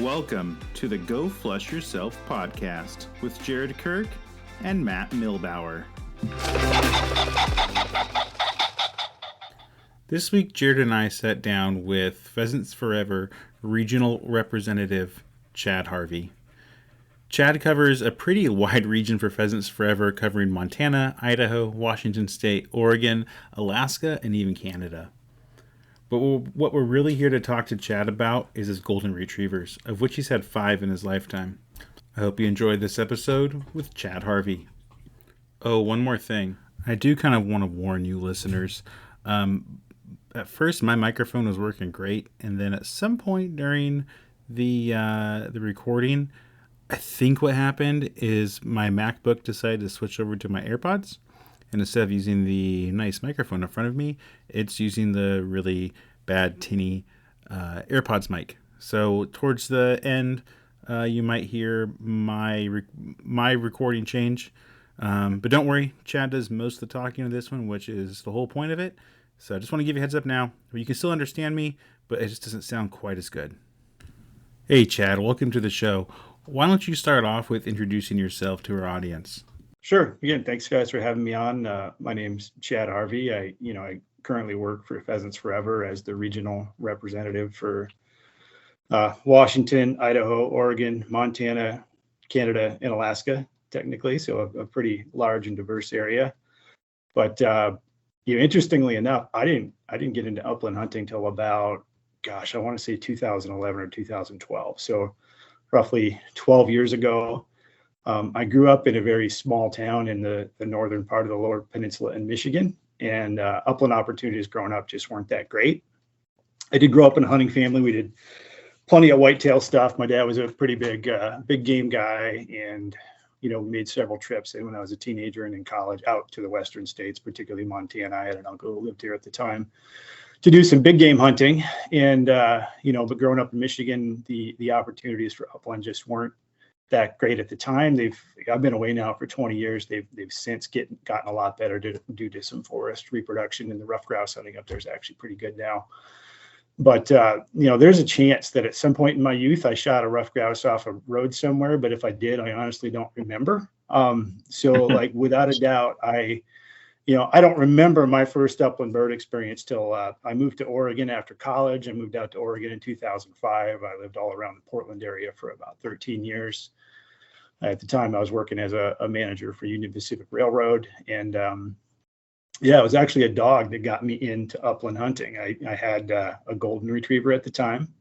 Welcome to the Go Flush Yourself podcast with Jared Kirk and Matt Milbauer. This week, Jared and I sat down with Pheasants Forever regional representative Chad Harvey. Chad covers a pretty wide region for Pheasants Forever, covering Montana, Idaho, Washington State, Oregon, Alaska, and even Canada. But what we're really here to talk to Chad about is his golden retrievers, of which he's had 5 in his lifetime. I hope you enjoyed this episode with Chad Harvey. Oh, one more thing. I do kind of want to warn you listeners. At first, my microphone was working great, and then at some point during the recording, I think what happened is my MacBook decided to switch over to my AirPods. And instead of using the nice microphone in front of me, it's using the really bad tinny AirPods mic. So towards the end, you might hear my recording change. But don't worry, Chad does most of the talking of this one, which is the whole point of it. So I just want to give you a heads up now. You can still understand me, but it just doesn't sound quite as good. Hey, Chad, welcome to the show. Why don't you start off with introducing yourself to our audience? Sure. Again, thanks guys for having me on. My name's Chad Harvey. I currently work for Pheasants Forever as the regional representative for Washington, Idaho, Oregon, Montana, Canada, and Alaska, technically. So a pretty large and diverse area. But interestingly enough, I didn't get into upland hunting till about, I want to say 2011 or 2012. So roughly 12 years ago. I grew up in a very small town in the northern part of the Lower Peninsula in Michigan, and upland opportunities growing up just weren't that great. I did grow up in a hunting family. We did plenty of whitetail stuff. My dad was a pretty big game guy, and we made several trips when I was a teenager and in college out to the western states, particularly Montana. I had an uncle who lived here at the time to do some big game hunting, and but growing up in Michigan, the opportunities for upland just weren't that great at the time. I've been away now for 20 years. They've since gotten a lot better due to some forest reproduction, and the rough grouse hunting up there is actually pretty good now. But there's a chance that at some point in my youth I shot a rough grouse off a road somewhere, but if I did, I honestly don't remember. So like without a doubt, I don't remember my first upland bird experience till I moved to Oregon after college. I moved out to Oregon in 2005. I lived all around the Portland area for about 13 years. At the time, I was working as a manager for Union Pacific Railroad. And it was actually a dog that got me into upland hunting. I had a golden retriever at the time.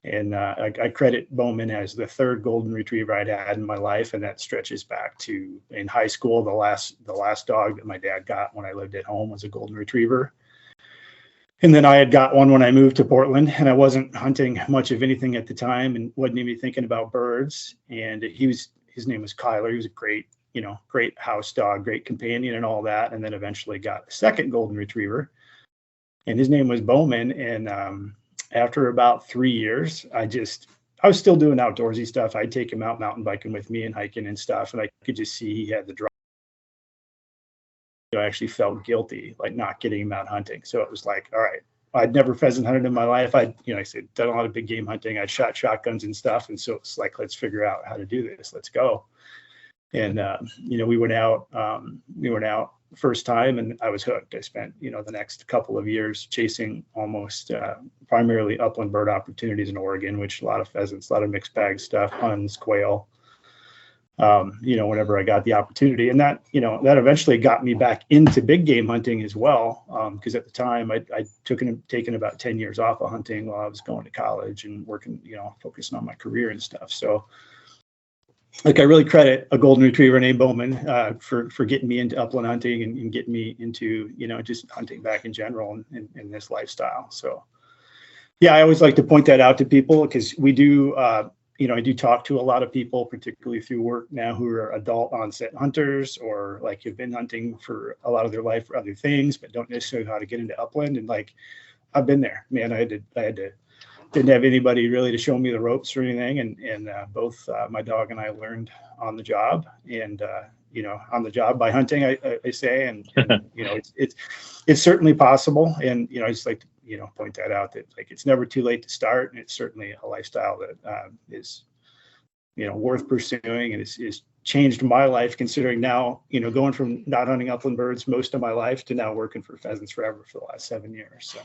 And I credit Bowman as the third golden retriever I'd had in my life, and that stretches back to in high school. The last dog that my dad got when I lived at home was a golden retriever, and then I had got one when I moved to Portland, and I wasn't hunting much of anything at the time, and wasn't even thinking about birds. And his name was Kyler. He was a great house dog, great companion, and all that. And then eventually got a second golden retriever, and his name was Bowman, and after about 3 years, I was still doing outdoorsy stuff. I'd take him out mountain biking with me and hiking and stuff. And I could just see he had the drive. I actually felt guilty, like not getting him out hunting. So it was like, all right, I'd never pheasant hunted in my life. I said, done a lot of big game hunting. I'd shot shotguns and stuff. And so it's like, let's figure out how to do this. Let's go. And, we went out first time, and I was hooked. I spent, the next couple of years chasing almost primarily upland bird opportunities in Oregon, which a lot of pheasants, a lot of mixed bag stuff, huns, quail, whenever I got the opportunity. And that eventually got me back into big game hunting as well. Because at the time I'd taken about 10 years off of hunting while I was going to college and working, focusing on my career and stuff. So I really credit a golden retriever named Bowman for getting me into upland hunting and getting me into, just hunting back in general and in this lifestyle. So, I always like to point that out to people because we do, I do talk to a lot of people, particularly through work now, who are adult onset hunters or like have been hunting for a lot of their life for other things, but don't necessarily know how to get into upland. And like, I've been there, man. I had to didn't have anybody really to show me the ropes or anything. And both my dog and I learned on the job, and on the job by hunting, I say, and it's certainly possible. And I just like to point that out, that like it's never too late to start, and it's certainly a lifestyle that is worth pursuing, and it's changed my life, considering now going from not hunting upland birds most of my life to now working for Pheasants Forever for the last 7 years. So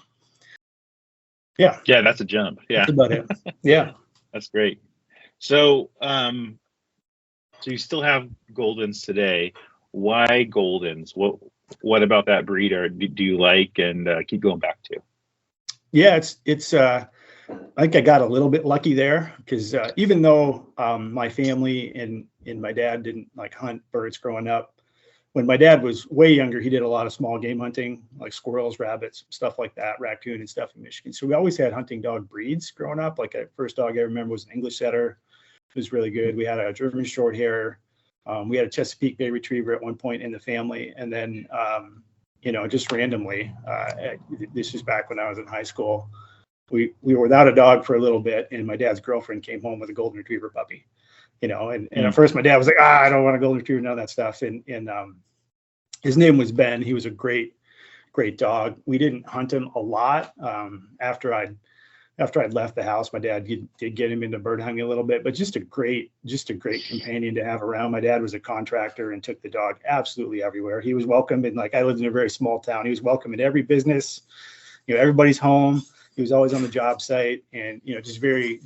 yeah, that's a jump. Yeah, that's about it. Yeah, that's great. So so you still have Goldens today. Why Goldens? What about that breed do you like and keep going back to? Yeah, it's I think I got a little bit lucky there, because even though my family and my dad didn't like hunt birds growing up, when my dad was way younger, he did a lot of small game hunting, like squirrels, rabbits, stuff like that, raccoon and stuff in Michigan. So we always had hunting dog breeds growing up. Like the first dog I remember was an English setter. It was really good. We had a German short hair. We had a Chesapeake Bay Retriever at one point in the family. And then, just randomly, this was back when I was in high school, we were without a dog for a little bit, and my dad's girlfriend came home with a golden retriever puppy, and at first my dad was like, I don't want a golden retriever, none of that stuff. And his name was Ben. He was a great dog. We didn't hunt him a lot. After I'd left the house, my dad did get him into bird hunting a little bit, but just a great companion to have around. My dad was a contractor and took the dog absolutely everywhere. He was welcome in, like, I lived in a very small town. He was welcome in every business, everybody's home. He was always on the job site, and just very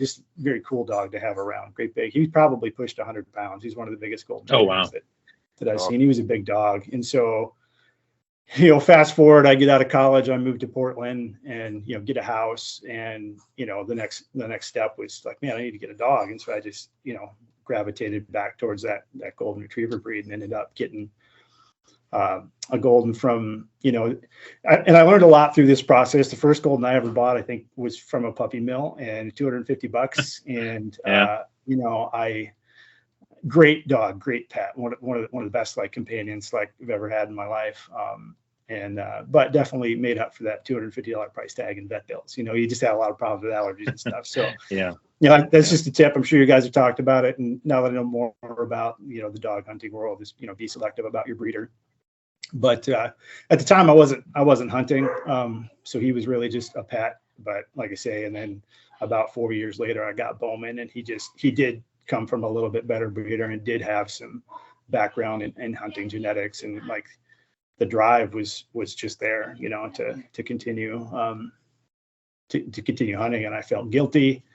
cool dog to have around. Great big. He probably pushed 100 pounds. He's one of the biggest golden retrievers that I've seen. He was a big dog, and so fast forward, I get out of college, I moved to Portland, and get a house, and the next step was like, man, I need to get a dog, and so I just gravitated back towards that golden retriever breed, and ended up getting a golden from, and I learned a lot through this process. The first golden I ever bought, I think, was from a puppy mill, and $250. And, great dog, great pet. One of the best like companions like I've ever had in my life. But definitely made up for that $250 price tag in vet bills. You just had a lot of problems with allergies and stuff. So that's just a tip. I'm sure you guys have talked about it. And now that I know more about, the dog hunting world, is, be selective about your breeder. But at the time I wasn't hunting. So he was really just a pet. But like I say, and then about 4 years later, I got Bowman, and he did come from a little bit better breeder and did have some background in hunting genetics, and like the drive was just there, to continue to continue hunting. And I felt guilty.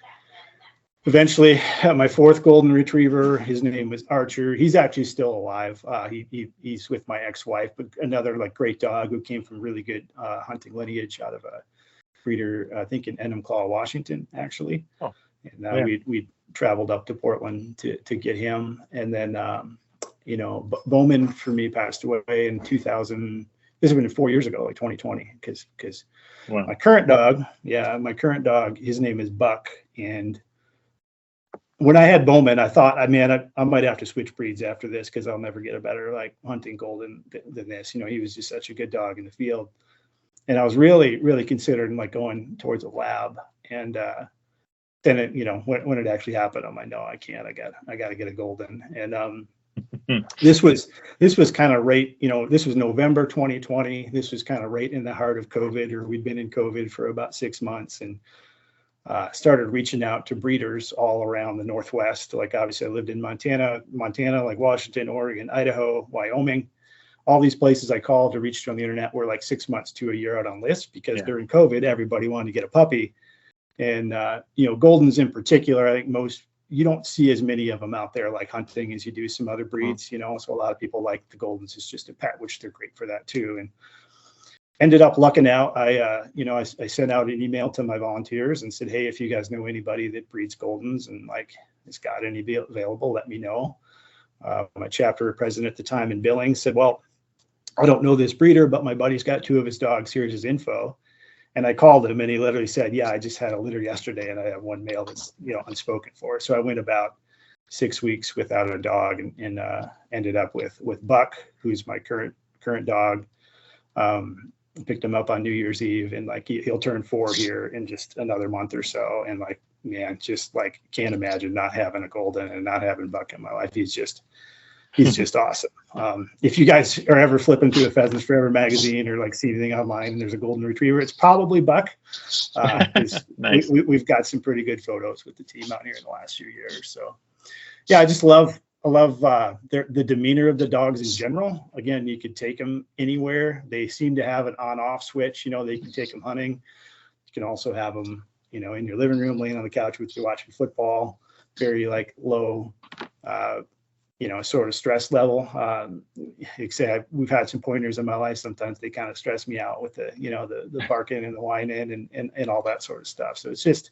Eventually, my fourth golden retriever, his name was Archer. He's actually still alive. He's with my ex-wife, but another like great dog who came from really good hunting lineage out of a breeder, I think in Enumclaw, Washington, actually. Oh, and we traveled up to Portland to get him. And then, Bowman for me passed away in 2000. This has been 4 years ago, like 2020, because my current dog, his name is Buck. And when I had Bowman, I thought, I might have to switch breeds after this, because I'll never get a better like hunting golden than this. He was just such a good dog in the field. And I was really, really considering like going towards a lab. And then it, when it actually happened, I'm like, no, I can't. I got to get a golden. And this was kind of right. This was November 2020. This was kind of right in the heart of COVID, or we'd been in COVID for about 6 months, and started reaching out to breeders all around the Northwest. Like obviously I lived in Montana, like Washington, Oregon, Idaho, Wyoming. All these places I called to reach to on the internet were like 6 months to a year out on lists, because during COVID, everybody wanted to get a puppy. And, Goldens in particular, I think you don't see as many of them out there like hunting as you do some other breeds, so a lot of people like the Goldens as just a pet, which they're great for that too. And ended up lucking out. I sent out an email to my volunteers and said, hey, if you guys know anybody that breeds Goldens and like has got any available, let me know. My chapter president at the time in Billings said, well, I don't know this breeder, but my buddy's got 2 of his dogs. Here's his info. And I called him, and he literally said, yeah, I just had a litter yesterday, and I have 1 male that's, unspoken for. So I went about 6 weeks without a dog, and ended up with Buck, who's my current dog. Picked him up on New Year's Eve, and like he'll turn 4 here in just another month or so. And like, man, just like can't imagine not having a golden and not having Buck in my life. He's just he's just awesome. If you guys are ever flipping through the Pheasants Forever magazine or like see anything online and there's a golden retriever, it's probably Buck. Nice. We've got some pretty good photos with the team out here in the last few years. So yeah, I love the demeanor of the dogs in general. Again, you could take them anywhere. They seem to have an on-off switch. They can take them hunting. You can also have them, in your living room, laying on the couch with you watching football. Very like low, sort of stress level. We've had some pointers in my life. Sometimes they kind of stress me out with the barking and the whining and all that sort of stuff. So it's just,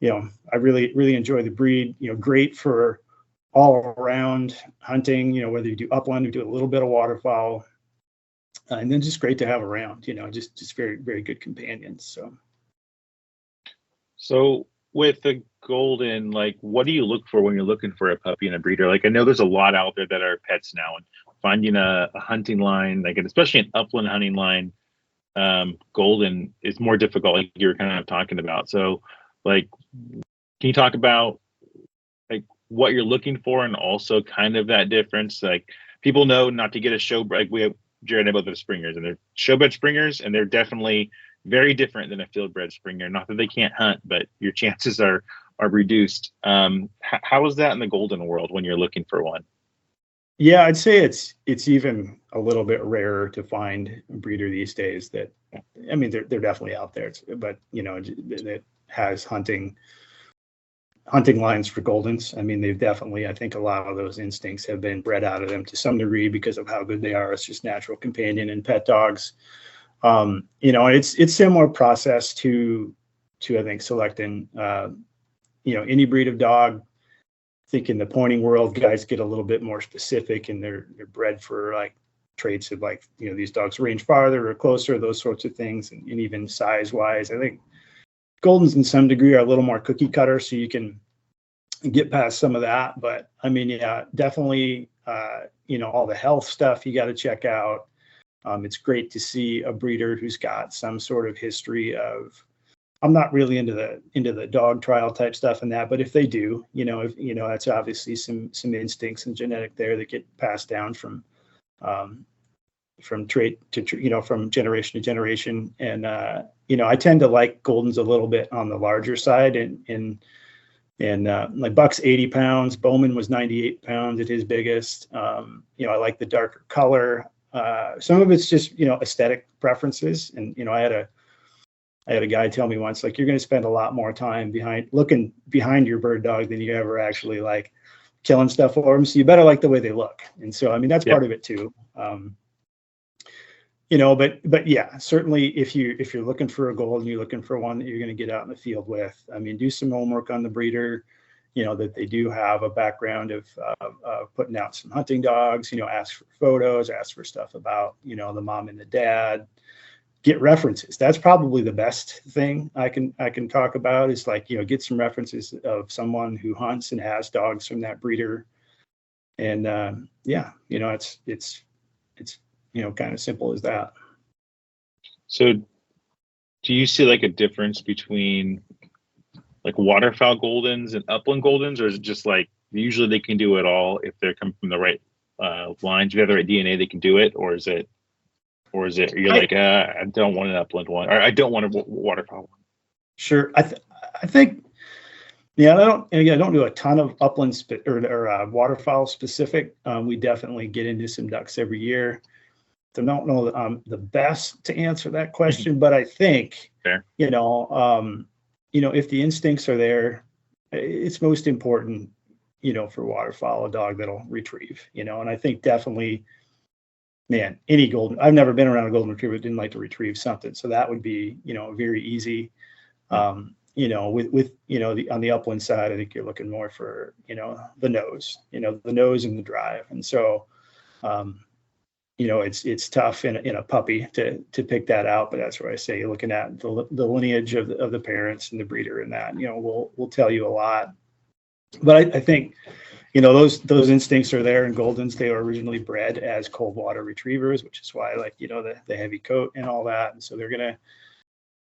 I really, really enjoy the breed. Great for all around hunting. Whether you do upland, you do a little bit of waterfowl, and then just great to have around. Just very, very good companions. So with the golden, like, what do you look for when you're looking for a puppy and a breeder? Like, I know there's a lot out there that are pets now, and finding a hunting line, like, especially an upland hunting line, golden is more difficult, like you were kind of talking about. So, like, can you talk about like what you're looking for and also kind of that difference? Like, people know not to get a show, like we have Jared about the springers, and they're showbred springers, and they're definitely very different than a fieldbred springer. Not that they can't hunt, but your chances are reduced. How is that in the golden world when you're looking for one? Yeah, I'd say it's even a little bit rarer to find a breeder these days. They're definitely out there, but that has hunting lines for goldens. They've definitely, I think a lot of those instincts have been bred out of them to some degree because of how good they are as just natural companion and pet dogs. It's similar process to I think selecting any breed of dog. I think in the pointing world, guys get a little bit more specific, and they're bred for like traits of like these dogs range farther or closer, those sorts of things, and even size wise. I think goldens in some degree are a little more cookie cutter, so you can get past some of that. But yeah, definitely all the health stuff you got to check out. It's great to see a breeder who's got some sort of history of, I'm not really into the dog trial type stuff and that, but if they do, that's obviously some instincts and genetic there that get passed down from trait to, from generation to generation. And, I tend to like goldens a little bit on the larger side, and like Buck's 80 pounds, Bowman was 98 pounds at his biggest. I like the darker color. Some of it's just, aesthetic preferences. And, I had a guy tell me once, like, you're going to spend a lot more time looking behind your bird dog than you ever actually like killing stuff for them. So you better like the way they look. And so, that's part of it too. But yeah, certainly if you're looking for a gold and you're looking for one that you're going to get out in the field with, do some homework on the breeder, that they do have a background of putting out some hunting dogs, ask for photos, ask for stuff about, the mom and the dad, get references. That's probably the best thing I can talk about is like, get some references of someone who hunts and has dogs from that breeder. And it's kind of simple as that. So do you see like a difference between like waterfowl goldens and upland goldens, or is it just like usually they can do it all if they're coming from the right lines, if they have the right DNA, they can do it? Or is it I don't want an upland one, or I don't want a waterfowl one? Sure. I think, yeah, I don't do a ton of upland or waterfowl specific. We definitely get into some ducks every year. I don't know that I'm the best to answer that question, but I think, fair. If the instincts are there, it's most important, for waterfowl, a dog that'll retrieve, and I think definitely, man, any golden, I've never been around a golden retriever that didn't like to retrieve something. So that would be, very easy. On the upland side, I think you're looking more for, the nose and the drive. And so, it's tough in a puppy to pick that out, but that's where I say you're looking at the lineage of the parents and the breeder, and that, will tell you a lot. But I think, those instincts are there in goldens. They were originally bred as cold water retrievers, which is why I like, the heavy coat and all that. And so they're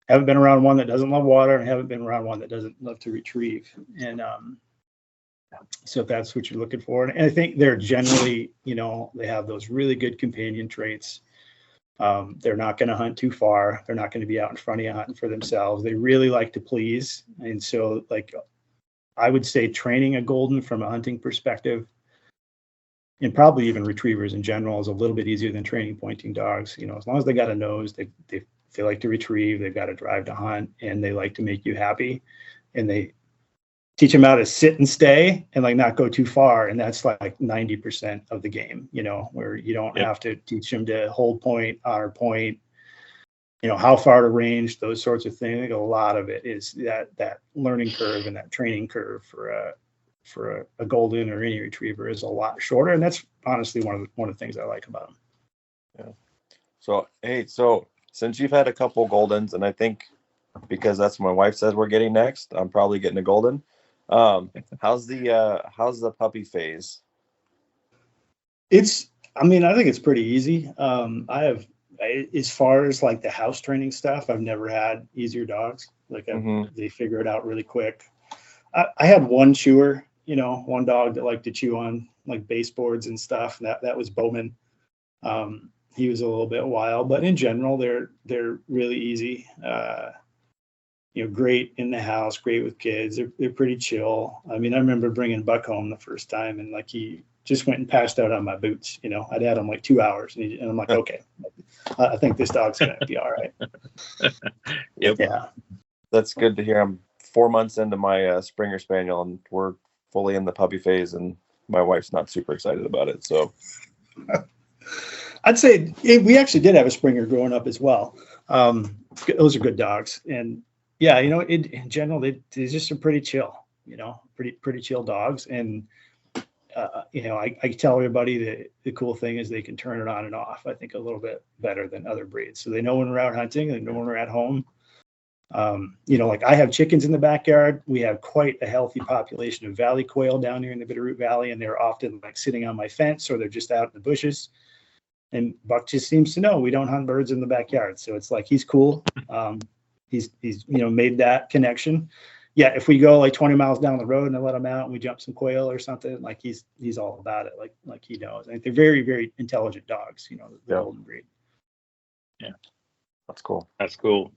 haven't been around one that doesn't love water, and haven't been around one that doesn't love to retrieve. And So if that's what you're looking for, and I think they're generally, they have those really good companion traits. They're not going to hunt too far. They're not going to be out in front of you hunting for themselves. They really like to please. And so, like, I would say training a golden from a hunting perspective, and probably even retrievers in general, is a little bit easier than training pointing dogs. As long as they got a nose, they like to retrieve, they've got a drive to hunt, and they like to make you happy. And they teach them how to sit and stay and like not go too far. And that's like 90% of the game, where you don't have to teach them to hold point, honor point, how far to range, those sorts of things. I think a lot of it is that learning curve and that training curve for a golden or any retriever is a lot shorter. And that's honestly one of the things I like about them. Yeah. So, hey, since you've had a couple goldens, and I think because that's what my wife says we're getting next, I'm probably getting a golden. How's the puppy phase? I think it's pretty easy. I have, as far as like the house training stuff, I've never had easier dogs. Like they figure it out really quick. I had one chewer, one dog that liked to chew on like baseboards and stuff. And that was Bowman. He was a little bit wild, but in general, they're really easy. Great in the house, great with kids. They're pretty chill. I remember bringing Buck home the first time, and like he just went and passed out on my boots. I'd had him like 2 hours, and I'm like, okay, I think this dog's gonna be all right. Yep. Yeah, that's good to hear. I'm 4 months into my Springer Spaniel, and we're fully in the puppy phase, and my wife's not super excited about it. So I'd say we actually did have a Springer growing up as well. Those are good dogs, and yeah, in general, they just are pretty chill. Pretty chill dogs, and I tell everybody that the cool thing is they can turn it on and off. I think a little bit better than other breeds. So they know when we're out hunting, they know when we're at home. Like I have chickens in the backyard. We have quite a healthy population of valley quail down here in the Bitterroot Valley, and they're often like sitting on my fence, or they're just out in the bushes. And Buck just seems to know we don't hunt birds in the backyard, so it's like he's cool. He's made that connection. Yeah, if we go like 20 miles down the road and I let him out and we jump some quail or something, like he's all about it. Like he knows. I think they're very, very intelligent dogs. The golden breed. Yeah, that's cool. That's cool.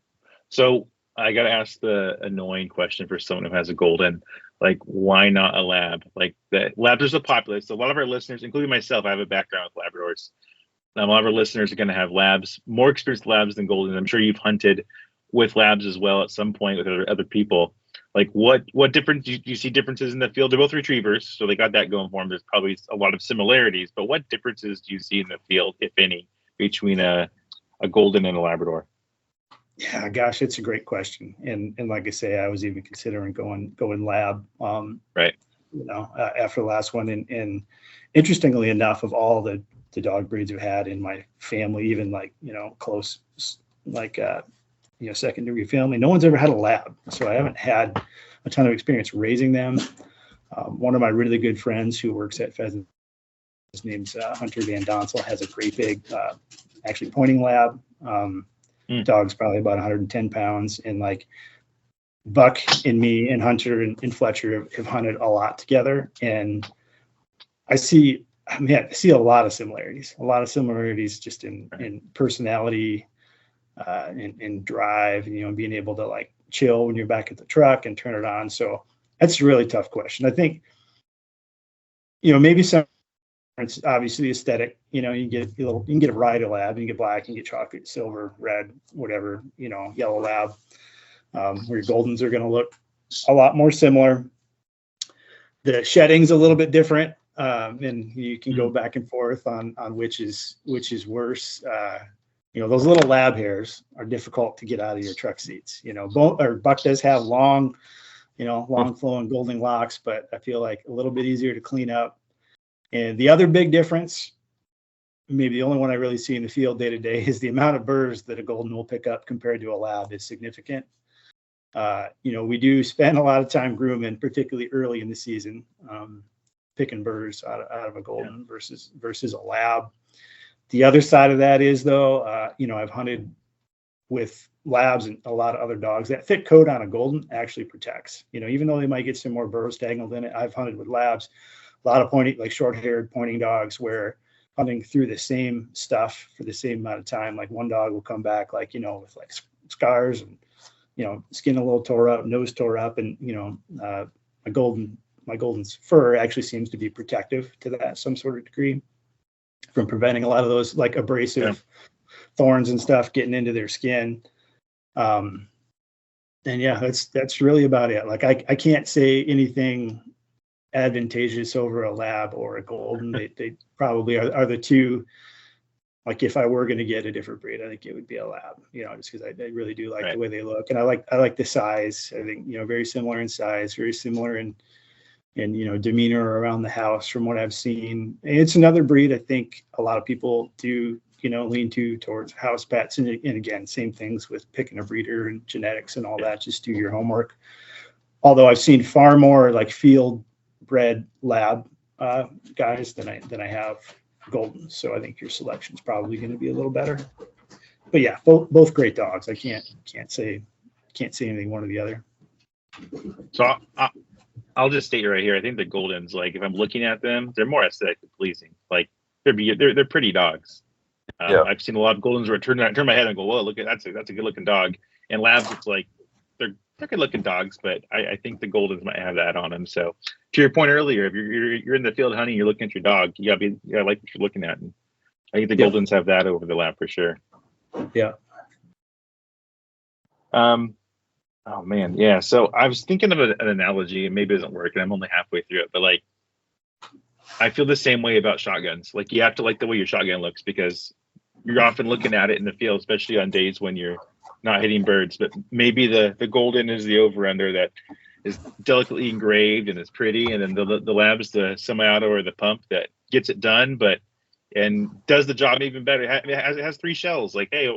So I got to ask the annoying question for someone who has a golden. Like, why not a lab? Like the labs are so popular. So a lot of our listeners, including myself, I have a background with Labradors. A lot of our listeners are going to have labs, more experienced labs than golden. I'm sure you've hunted with labs as well at some point with other people. Like what difference do you see differences in the field? They're both retrievers, so they got that going for them. There's probably a lot of similarities, but what differences do you see in the field, if any, between a golden and a Labrador? Yeah, gosh, it's a great question. And like I say, I was even considering going lab. Right. After the last one, and interestingly enough, of all the dog breeds I've had in my family, even like close, like second degree family, no one's ever had a lab. So I haven't had a ton of experience raising them. One of my really good friends who works at Pheasant, his name's Hunter Van Donsel, has a great big, actually pointing lab. Dog's probably about 110 pounds. And like Buck and me and Hunter and Fletcher have hunted a lot together. And I see a lot of similarities just in personality, and drive, and being able to like chill when you're back at the truck and turn it on. So that's a really tough question. I think, maybe some, it's obviously aesthetic. You can get a variety of lab, you can get black, you can get chocolate, silver, red, whatever, yellow lab, where your goldens are going to look a lot more similar. The shedding's a little bit different. And you can go back and forth on which is worse. Those little lab hairs are difficult to get out of your truck seats. Buck does have long flowing golden locks, but I feel like a little bit easier to clean up. And the other big difference, maybe the only one I really see in the field day to day, is the amount of burrs that a golden will pick up compared to a lab is significant. We do spend a lot of time grooming, particularly early in the season, picking burrs out of a golden versus a lab. The other side of that is, though, I've hunted with labs and a lot of other dogs, that thick coat on a golden actually protects. Even though they might get some more burrs tangled in it, I've hunted with labs, a lot of pointing, like short-haired pointing dogs, where hunting through the same stuff for the same amount of time, like one dog will come back with like scars and skin a little tore up, nose tore up, and my golden's fur actually seems to be protective to that some sort of degree, from preventing a lot of those like abrasive thorns and stuff getting into their skin. And yeah, that's really about it. Like I can't say anything advantageous over a lab or a golden. They probably are the two. Like if I were going to get a different breed, I think it would be a lab, just because I really do like the way they look. And I like the size. I think, very similar in size, very similar in demeanor around the house from what I've seen. And it's another breed I think a lot of people do, lean towards house pets. And again, same things with picking a breeder and genetics and all that. Just do your homework. Although I've seen far more like field bred lab guys than I have golden, so I think your selection is probably going to be a little better. But yeah, both great dogs. I can't say anything one or the other. So I'll just state right here. I think the Goldens, like if I'm looking at them, they're more aesthetically pleasing. Like they're pretty dogs. I've seen a lot of Goldens where I turn my head and go, "Whoa, look at that's a good looking dog." And labs, it's like they're good looking dogs, but I think the Goldens might have that on them. So to your point earlier, if you're in the field hunting, you're looking at your dog, you gotta like what you're looking at. And I think the Goldens have that over the lab for sure. Yeah. Oh man, yeah. So I was thinking of an analogy, and maybe it doesn't work, and I'm only halfway through it, but like I feel the same way about shotguns. Like you have to like the way your shotgun looks, because you're often looking at it in the field, especially on days when you're not hitting birds. But maybe the golden is the over-under that is delicately engraved and is pretty, and then the lab is the semi-auto or the pump that gets it done, and does the job even better. It has 3 shells. Like, hey,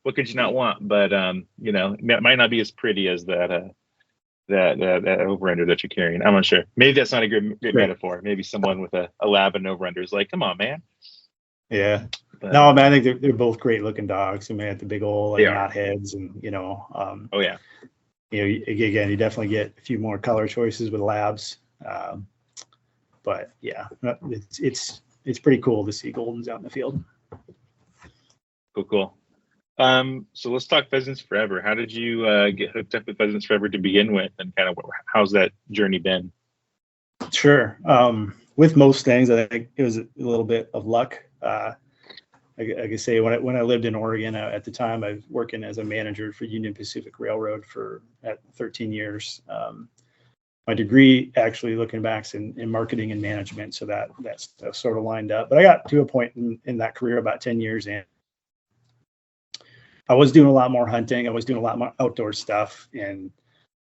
what could you not want? But it might not be as pretty as that over-under that you're carrying. I'm not sure. Maybe that's not a great metaphor. Maybe someone with a lab and over-under is like, come on, man. Yeah. But, no, man, I think they're both great looking dogs. I mean, at the big old knot heads, and oh yeah. Again, you definitely get a few more color choices with labs, but yeah, it's pretty cool to see Goldens out in the field. Cool. So let's talk Pheasants Forever. How did you get hooked up with Pheasants Forever to begin with, and kind of how's that journey been? Sure. With most things, I think it was a little bit of luck. I can say when I lived in Oregon at the time, I was working as a manager for Union Pacific Railroad for 13 years. My degree, actually looking back, is in marketing and management, so that stuff sort of lined up. But I got to a point in that career about 10 years in. I was doing a lot more hunting. I was doing a lot more outdoor stuff, and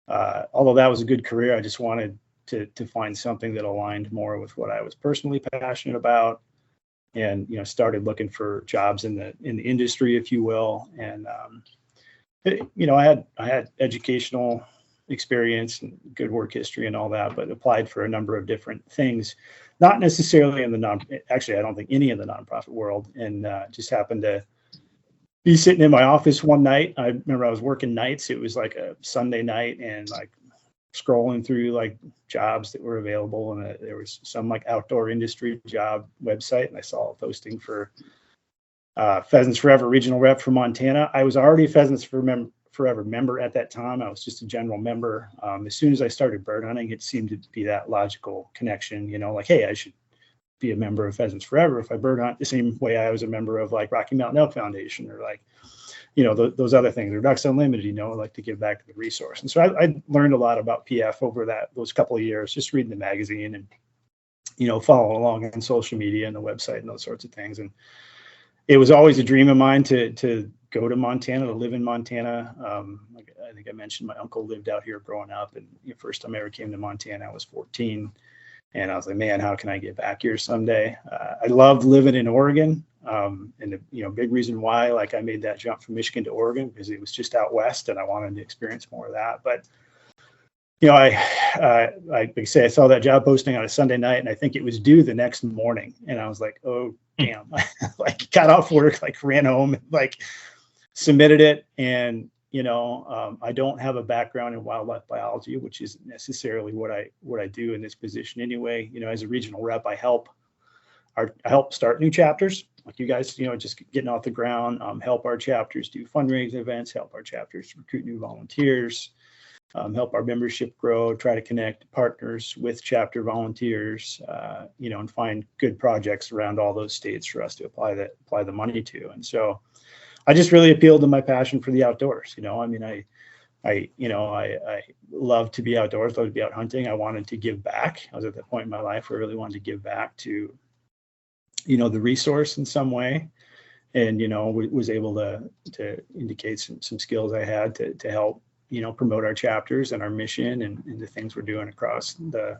although that was a good career, I just wanted to find something that aligned more with what I was personally passionate about. And started looking for jobs in the industry, if you will. And I had educational experience and good work history and all that, but applied for a number of different things, not necessarily in the actually I don't think any in the nonprofit world. And just happened to be sitting in my office one night. I remember I was working nights. It was like a Sunday night, and like scrolling through like jobs that were available, and there was some like outdoor industry job website, and I saw a posting for Pheasants Forever regional rep for Montana. I was already a Pheasants Forever member at that time. I was just a general member. As soon as I started bird hunting, it seemed to be that logical connection, like, hey, I should be a member of Pheasants Forever if I bird hunt the same way I was a member of like Rocky Mountain Elk Foundation, or like those other things, or Ducks Unlimited, I like to give back to the resource. And so I learned a lot about PF over those couple of years, just reading the magazine and, following along on social media and the website and those sorts of things. And it was always a dream of mine to go to Montana, to live in Montana. Like I think I mentioned, my uncle lived out here growing up, and the first time I ever came to Montana, I was 14. And I was like, man, how can I get back here someday? I loved living in Oregon. And the big reason why, like, I made that jump from Michigan to Oregon, because it was just out west, and I wanted to experience more of that. But like I say, I saw that job posting on a Sunday night, and I think it was due the next morning, and I was like, oh damn! Like got off work, like ran home, like submitted it, and I don't have a background in wildlife biology, which isn't necessarily what I do in this position anyway. As a regional rep, I help start new chapters, like you guys, just getting off the ground, help our chapters do fundraising events, help our chapters recruit new volunteers, help our membership grow, try to connect partners with chapter volunteers, and find good projects around all those states for us to apply the money to. And so I just really appealed to my passion for the outdoors. I love to be outdoors, love to be out hunting. I wanted to give back. I was at that point in my life where I really wanted to give back to the resource in some way, and was able to indicate some skills I had to help promote our chapters and our mission and the things we're doing across the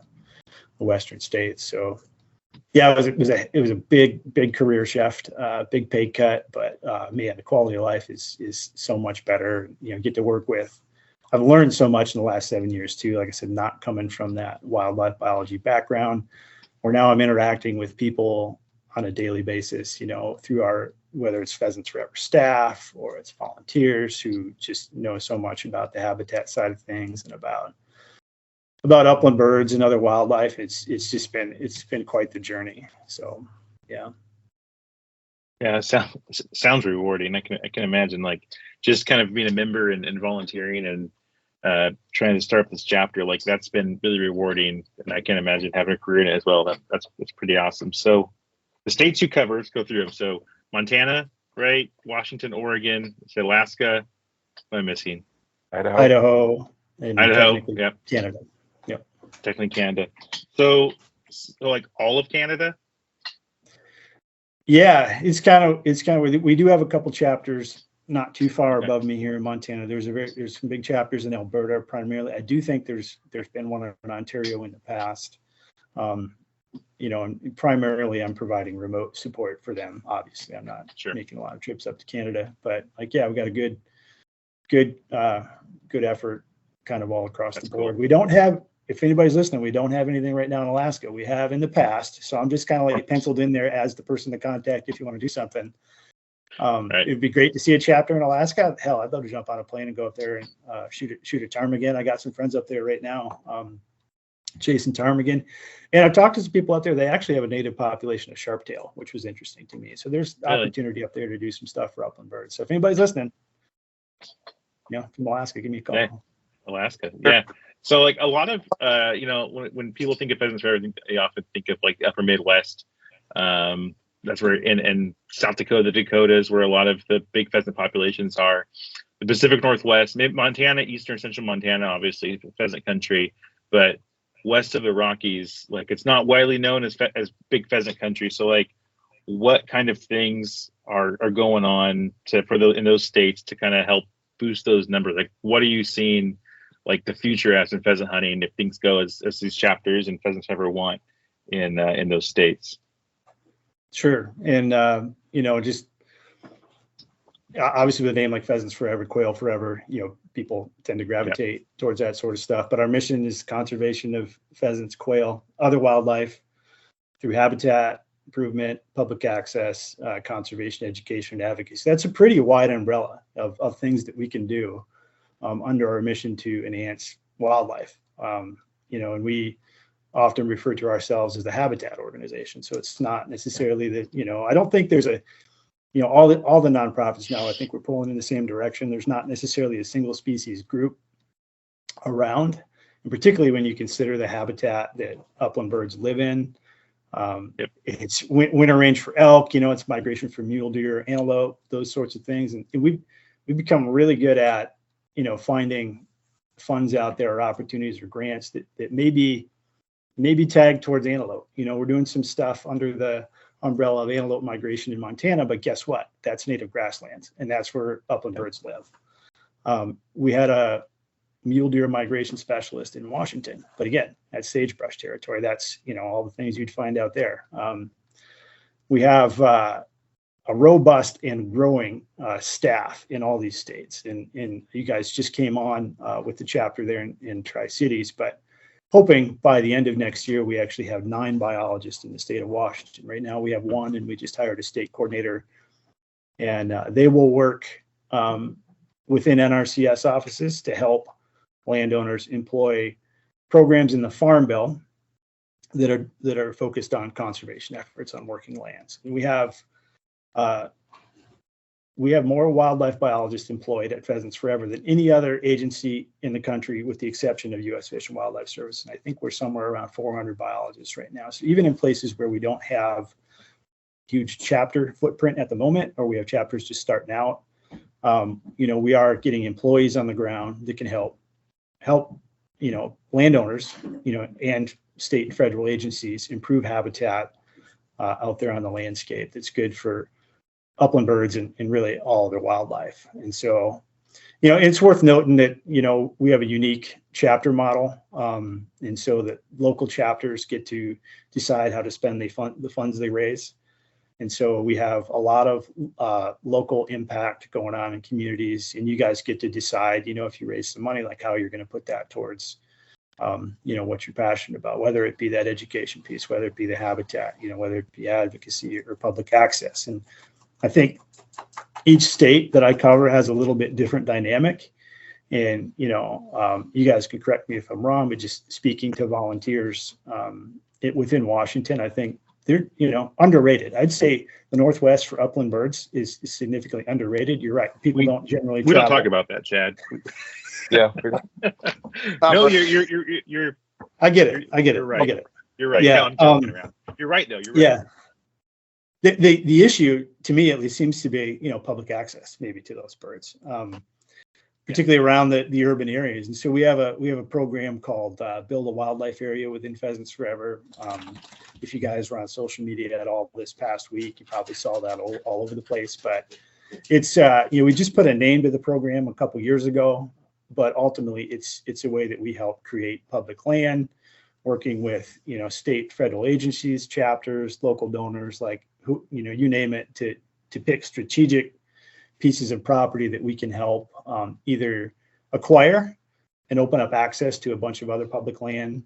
western states. So yeah, it was a big career shift, big pay cut, but man, the quality of life is so much better. Get to work with. I've learned so much in the last 7 years too. Like I said, not coming from that wildlife biology background, where now I'm interacting with people on a daily basis, through whether it's Pheasants Forever staff or it's volunteers who just know so much about the habitat side of things and about upland birds and other wildlife. It's been quite the journey. So yeah. Yeah, sounds rewarding. I can imagine, like, just kind of being a member and volunteering and trying to start up this chapter, like, that's been really rewarding. And I can imagine having a career in it as well. That's pretty awesome. So the states you cover, let's go through them. So Montana, right? Washington, Oregon, Alaska. What am I missing? Idaho, and Idaho. Yep. Canada. Yep. Technically Canada. So like all of Canada? Yeah, it's kind of we do have a couple chapters not too far above me here in Montana. There's some big chapters in Alberta primarily. I do think there's been one in Ontario in the past. And primarily I'm providing remote support for them. Obviously, I'm not making a lot of trips up to Canada, but we got a good effort kind of all across the board. Cool. We don't have, if anybody's listening, we don't have anything right now in Alaska. We have in the past, so I'm just kind of like penciled in there as the person to contact if you want to do something. It'd be great to see a chapter in Alaska. Hell, I'd love to jump on a plane and go up there and shoot a ptarmigan. I got some friends up there right now chasing ptarmigan, and I've talked to some people out there. They actually have a native population of sharptail, which was interesting to me. So there's opportunity up there to do some stuff for upland birds. So if anybody's listening, from Alaska, give me a call. Okay. Alaska, yeah. So like a lot of when people think of Pheasants Forever, they often think of like the upper Midwest. That's where in South Dakota, the Dakotas, where a lot of the big pheasant populations are. The Pacific Northwest, Montana, eastern central Montana, obviously pheasant country, but west of the Rockies, like, it's not widely known as big pheasant country. So like, what kind of things are going on in those states to kind of help boost those numbers? Like, what are you seeing like the future as in pheasant hunting if things go as these chapters and Pheasants Forever want in those states? Sure. And just obviously with a name like Pheasants Forever, Quail Forever, people tend to gravitate towards that sort of stuff. But our mission is conservation of pheasants, quail, other wildlife through habitat improvement, public access, conservation, education, and advocacy. That's a pretty wide umbrella of things that we can do under our mission to enhance wildlife. And we often refer to ourselves as the habitat organization. So it's not necessarily that, I don't think there's all the nonprofits now, I think we're pulling in the same direction. There's not necessarily a single species group around, and particularly when you consider the habitat that upland birds live in. It's winter range for elk, it's migration for mule deer, antelope, those sorts of things. And we've become really good at, finding funds out there or opportunities or grants that maybe tagged towards antelope. We're doing some stuff under the umbrella of antelope migration in Montana, but guess what? That's native grasslands, and that's where upland birds live. We had a mule deer migration specialist in Washington, but again, that's sagebrush territory. That's all the things you'd find out there. We have a robust and growing staff in all these states, and you guys just came on with the chapter there in Tri-Cities, but hoping by the end of next year, we actually have 9 biologists in the state of Washington. Right now we have 1, and we just hired a state coordinator, and they will work within NRCS offices to help landowners employ programs in the Farm Bill that are focused on conservation efforts on working lands. And we have more wildlife biologists employed at Pheasants Forever than any other agency in the country, with the exception of U.S. Fish and Wildlife Service. And I think we're somewhere around 400 biologists right now. So even in places where we don't have huge chapter footprint at the moment, or we have chapters just starting out, we are getting employees on the ground that can help, landowners, and state and federal agencies improve habitat out there on the landscape that's good for upland birds and really all of their wildlife. And so, it's worth noting that, we have a unique chapter model. And so that local chapters get to decide how to spend the funds they raise. And so we have a lot of local impact going on in communities, and you guys get to decide, if you raise some money, like how you're going to put that towards, what you're passionate about, whether it be that education piece, whether it be the habitat, whether it be advocacy or public access. And I think each state that I cover has a little bit different dynamic. And, you guys can correct me if I'm wrong, but just speaking to volunteers within Washington, I think they're, underrated. I'd say the Northwest for upland birds is significantly underrated. You're right. People don't generally We travel. don't talk about that, Chad. Yeah. No, you're. I get it. You're right. I get it. You're right. Yeah, No, I'm joking around. You're right, though. You're right. Yeah. The issue, to me at least, seems to be, public access maybe to those birds, particularly around the urban areas. And so we have a program called Build a Wildlife Area within Pheasants Forever. If you guys were on social media at all this past week, you probably saw that all over the place. But it's we just put a name to the program a couple years ago. But ultimately, it's a way that we help create public land, working with state, federal agencies, chapters, local donors, like who you name it, to pick strategic pieces of property that we can help either acquire and open up access to a bunch of other public land,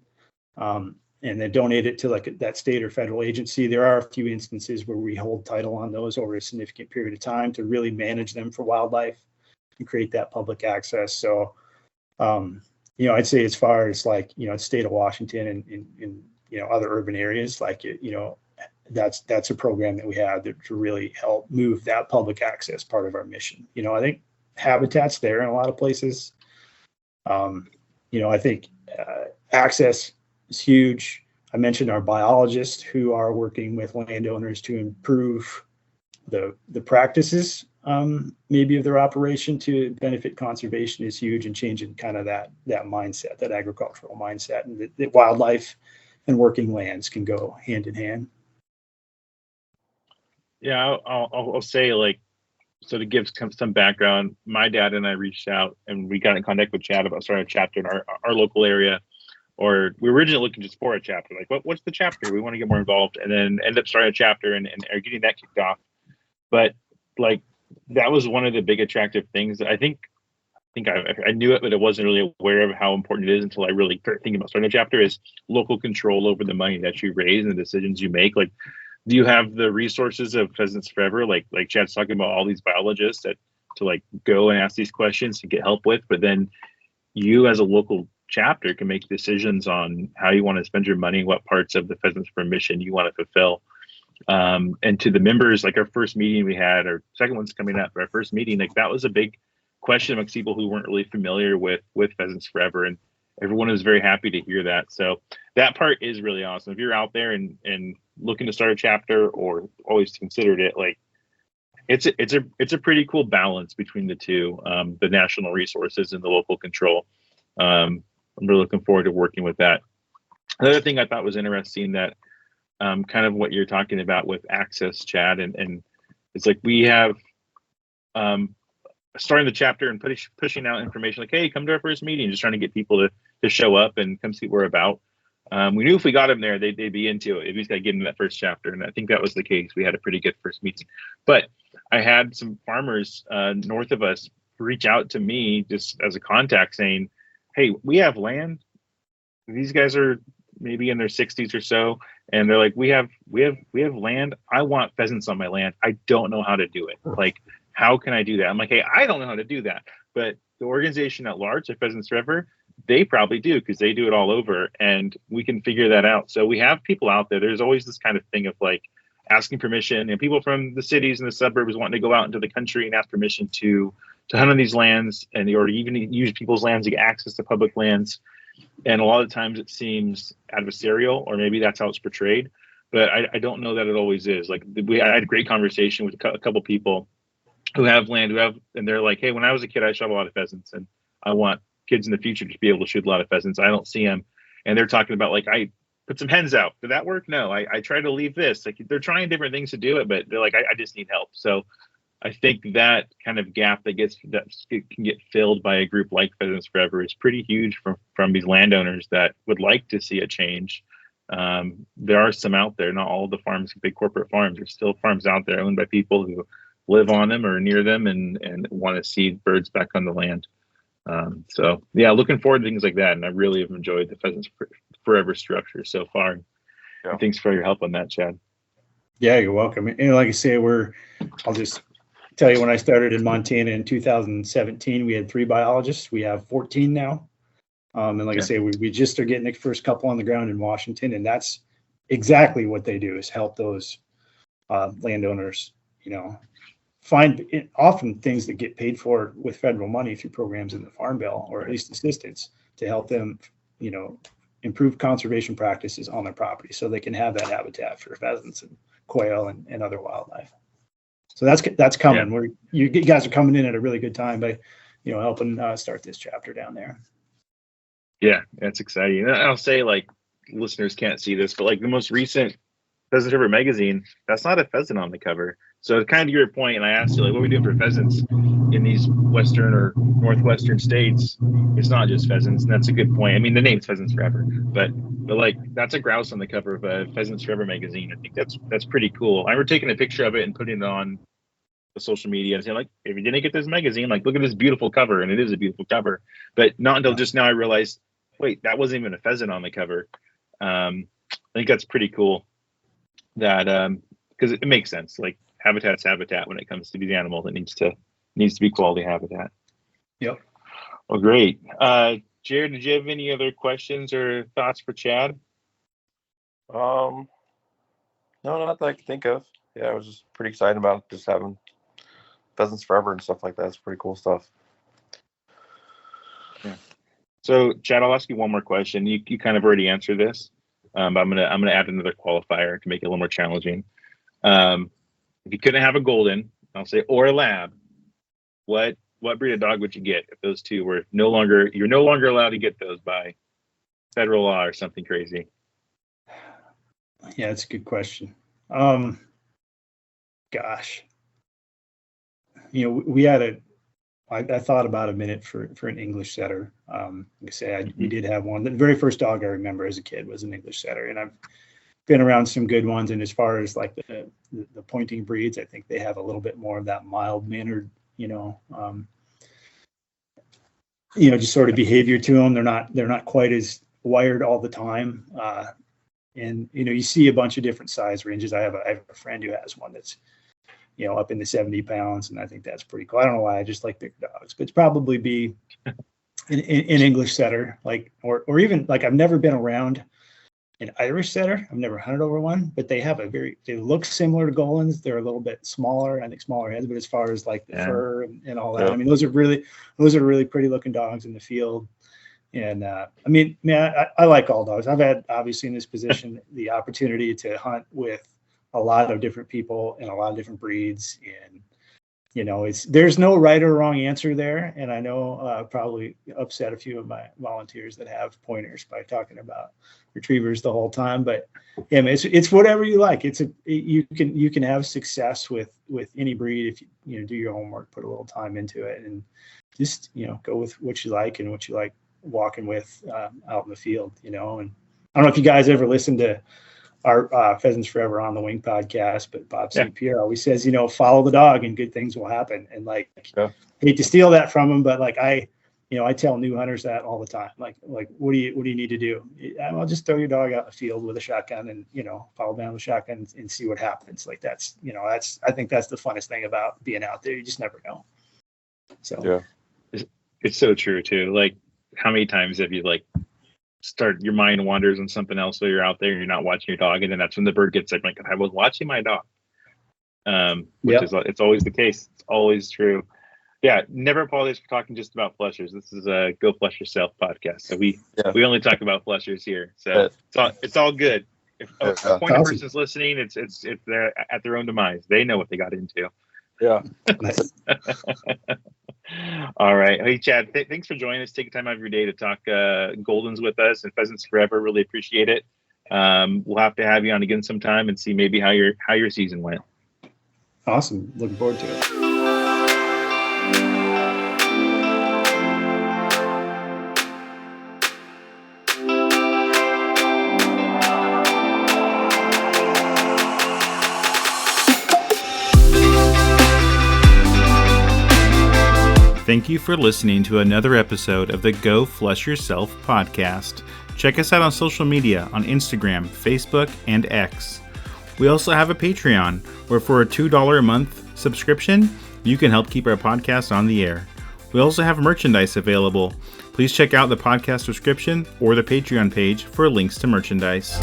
and then donate it to like that state or federal agency. There are a few instances where we hold title on those over a significant period of time to really manage them for wildlife and create that public access. So, I'd say as far as like, state of Washington and other urban areas, like, that's a program that we have to really help move that public access part of our mission. I think habitat's there in a lot of places. I think access is huge. I mentioned our biologists who are working with landowners to improve the practices maybe of their operation to benefit conservation is huge, and changing kind of that mindset, that agricultural mindset, and that wildlife and working lands can go hand in hand. Yeah, I'll say, like, so to give some background, my dad and I reached out and we got in contact with Chad about starting a chapter in our local area. Or we were originally looking just for a chapter, like what's the chapter? We want to get more involved, and then end up starting a chapter and are getting that kicked off. But like that was one of the big attractive things. I think I knew it, but I wasn't really aware of how important it is until I really started thinking about starting a chapter. Is local control over the money that you raise and the decisions you make. Like, do you have the resources of Pheasants Forever? Like Chad's talking about all these biologists to like go and ask these questions to get help with, but then you as a local chapter can make decisions on how you want to spend your money, what parts of the Pheasants Forever mission you want to fulfill. And to the members, like our first meeting we had, our second one's coming up, our first meeting, like that was a big question amongst people who weren't really familiar with Pheasants Forever, and everyone was very happy to hear that. So that part is really awesome. If you're out there and looking to start a chapter or always considered it, like it's a pretty cool balance between the two, the national resources and the local control. I'm really looking forward to working with that. Another thing I thought was interesting that kind of what you're talking about with access, Chad, and it's like we have starting the chapter and pushing out information like, hey, come to our first meeting, just trying to get people to show up and come see what we're about. We knew if we got them there, they'd be into it. We just got to get into that first chapter, and I think that was the case. We had a pretty good first meeting. But I had some farmers north of us reach out to me just as a contact saying, hey, we have land. These guys are maybe in their 60s or so, and they're like, we have land. I want pheasants on my land. I don't know how to do it. Like, how can I do that? I'm like, hey, I don't know how to do that, but the organization at large, the Pheasants Forever, they probably do because they do it all over, and we can figure that out. So we have people out there. There's always this kind of thing of like asking permission, and people from the cities and the suburbs wanting to go out into the country and ask permission to hunt on these lands, and or even use people's lands to get access to public lands. And a lot of times it seems adversarial, or maybe that's how it's portrayed. But I don't know that it always is. Like I had a great conversation with a couple people who have land, and they're like, hey, when I was a kid, I shot a lot of pheasants, and I want kids in the future to be able to shoot a lot of pheasants. I don't see them. And they're talking about like, I put some hens out. Did that work? No, I tried to leave this. Like they're trying different things to do it, but they're like, I just need help. So I think that kind of gap that can get filled by a group like Pheasants Forever is pretty huge from these landowners that would like to see a change. There are some out there, not all of the farms, big corporate farms. There's still farms out there owned by people who live on them or near them and want to see birds back on the land. So yeah, looking forward to things like that. And I really have enjoyed the Pheasants Forever structure so far. Yeah. Thanks for your help on that, Chad. Yeah, you're welcome. And like I say, I'll just tell you, when I started in Montana in 2017, we had 3 biologists. We have 14 now. And like I say, we just are getting the first couple on the ground in Washington, and that's exactly what they do, is help those landowners, find often things that get paid for with federal money through programs in the Farm Bill, or at least assistance to help them, improve conservation practices on their property so they can have that habitat for pheasants and quail and other wildlife. So that's coming. Yeah. You guys are coming in at a really good time by, helping start this chapter down there. Yeah, that's exciting. And I'll say, like, listeners can't see this, but like the most recent Pheasants Forever magazine, that's not a pheasant on the cover. So kind of to your point, and I asked you, like, what are we doing for pheasants in these western or northwestern states? It's not just pheasants, and that's a good point. I mean, the name's Pheasants Forever, but like that's a grouse on the cover of a Pheasants Forever magazine. I think that's pretty cool. I remember taking a picture of it and putting it on the social media and saying, like, if you didn't get this magazine, like, look at this beautiful cover, and it is a beautiful cover. But not until just now I realized, wait, that wasn't even a pheasant on the cover. I think that's pretty cool. That because it makes sense. Like, habitat's habitat when it comes to these animals. It needs to be quality habitat. Yep. Well, great. Jared, did you have any other questions or thoughts for Chad? No, not that I can think of. Yeah, I was just pretty excited about just having Pheasants Forever and stuff like that. It's pretty cool stuff. Yeah. So, Chad, I'll ask you one more question. You kind of already answered this, but I'm gonna add another qualifier to make it a little more challenging. If you couldn't have a golden, I'll say, or a lab, what breed of dog would you get if those two were you're no longer allowed to get those by federal law or something crazy? Yeah, that's a good question. Gosh, we had I thought about a minute for an English setter. Like I say, we did have one. The very first dog I remember as a kid was an English setter, and I've been around some good ones. And as far as like the pointing breeds, I think they have a little bit more of that mild mannered, just sort of behavior to them. They're not quite as wired all the time. And you see a bunch of different size ranges. I have a friend who has one that's up in the 70 pounds, and I think that's pretty cool. I don't know why, I just like big dogs, but it's probably be an English setter, like, or even like, I've never been around an Irish setter. I've never hunted over one, but they look similar to Golan's. They're a little bit smaller, I think smaller heads, but as far as like the fur and all that, I mean, those are really pretty looking dogs in the field. And I mean, man, I like all dogs. I've had, obviously in this position, the opportunity to hunt with a lot of different people and a lot of different breeds, and there's no right or wrong answer there. And I know probably upset a few of my volunteers that have pointers by talking about retrievers the whole time, but yeah, man, it's whatever you like. You can have success with any breed if you do your homework, put a little time into it, and just go with what you like and what you like walking with out in the field. And I don't know if you guys ever listen to our Pheasants Forever on the Wing podcast, but Bob St. Pierre always says, follow the dog and good things will happen. And hate to steal that from him, but like I tell new hunters that all the time. Like, what do you need to do? I'll just throw your dog out in the field with a shotgun and, follow down with a shotgun and see what happens. Like I think that's the funnest thing about being out there. You just never know. So Yeah. It's so true too. Like, how many times have you start your mind wanders on something else while you're out there and you're not watching your dog, and then that's when the bird gets like, I was watching my dog. Which is, it's always the case. It's always true. Yeah, never apologize for talking just about flushers. This is a Go Flush Yourself podcast. So we only talk about flushers here. So it's all good. If a point of person's listening, it's they're at their own demise. They know what they got into. Yeah. All right. Hey, Chad, thanks for joining us. Taking time out of your day to talk Goldens with us and Pheasants Forever. Really appreciate it. We'll have to have you on again sometime and see maybe how your season went. Awesome. Looking forward to it. Thank you for listening to another episode of the Go Flush Yourself podcast. Check us out on social media on Instagram, Facebook, and X. We also have a Patreon, where for a $2 a month subscription, you can help keep our podcast on the air. We also have merchandise available. Please check out the podcast description or the Patreon page for links to merchandise.